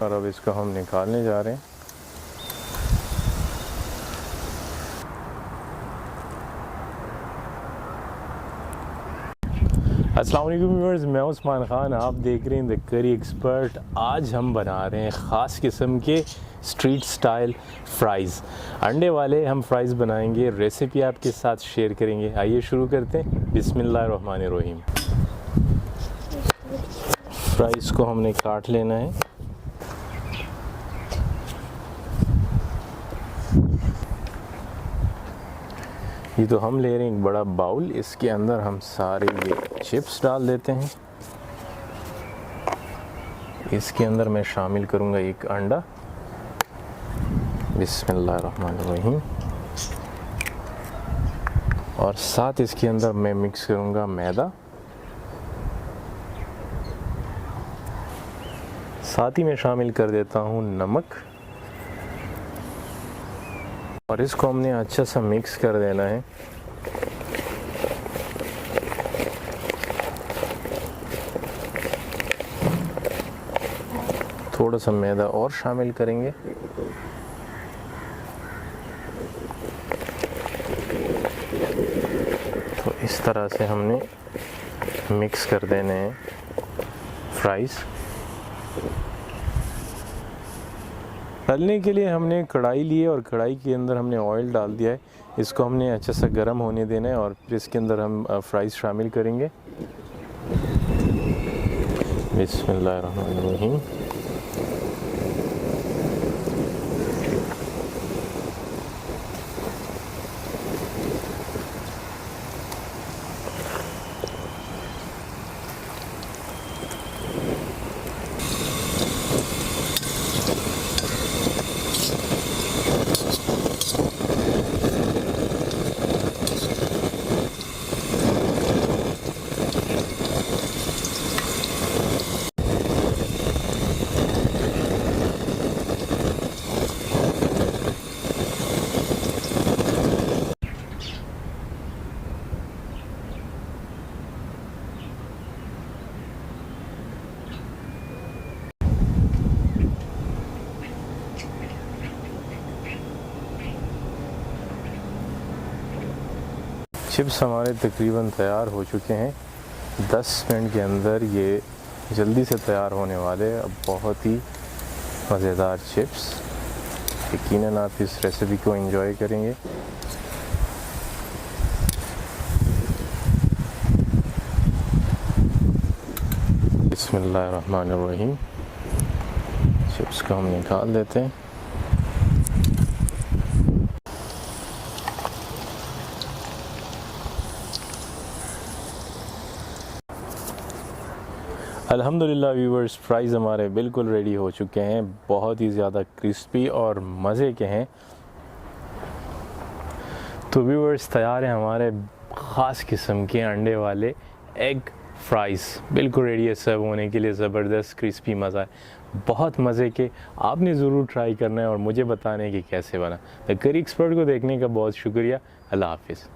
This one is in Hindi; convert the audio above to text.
और अब इसको हम निकालने जा रहे हैं। अस्सलाम वालेकुम व्यूअर्स, मैं उस्मान ख़ान, आप देख रहे हैं द करी एक्सपर्ट। आज हम बना रहे हैं ख़ास किस्म के स्ट्रीट स्टाइल फ़्राइज़, अंडे वाले हम फ़्राइज़ बनाएंगे। रेसिपी आपके साथ शेयर करेंगे। आइए शुरू करते हैं। बिस्मिल्लाहिर्रहमानिर्रहीम। फ़्राइज़ को हमने काट लेना है। ये तो हम ले रहे हैं एक बड़ा बाउल, इसके अंदर हम सारे ये चिप्स डाल देते हैं। इसके अंदर मैं शामिल करूंगा एक अंडा। बिस्मिल्लाहिर्रहमानिर्रहीम। और साथ इसके अंदर मैं मिक्स करूंगा मैदा। साथ ही मैं शामिल कर देता हूं नमक। और इसको हमने अच्छा सा मिक्स कर देना है। थोड़ा सा मैदा और शामिल करेंगे। तो इस तरह से हमने मिक्स कर देने हैं फ्राइज़। तलने के लिए हमने कढ़ाई ली है और कढ़ाई के अंदर हमने ऑयल डाल दिया है। इसको हमने अच्छा सा गर्म होने देना है और फिर इसके अंदर हम फ्राइज़ शामिल करेंगे। बिस्मिल्लाहिर्रहमानिर्रहीम। चिप्स हमारे तकरीबन तैयार हो चुके हैं। 10 मिनट के अंदर ये जल्दी से तैयार होने वाले। अब बहुत ही मज़ेदार चिप्स, यकीनन आप इस रेसिपी को एंजॉय करेंगे। बिस्मिल्लाहिर्रहमानिर्रहीम। चिप्स को हम निकाल देते हैं। अल्हम्दुलिल्लाह व्यूवर्स, फ्राइज़ हमारे बिल्कुल रेडी हो चुके हैं। बहुत ही ज़्यादा क्रिस्पी और मज़े के हैं। तो व्यूवर्स, तैयार हैं हमारे ख़ास किस्म के अंडे वाले एग फ्राइज़। बिल्कुल रेडी है सर्व होने के लिए। ज़बरदस्त क्रिस्पी मज़ा है, बहुत मज़े के। आपने ज़रूर ट्राई करना है और मुझे बताना है कि कैसे बना। द करी एक्सपर्ट को देखने का बहुत शुक्रिया। अल्लाह हाफ़िज़।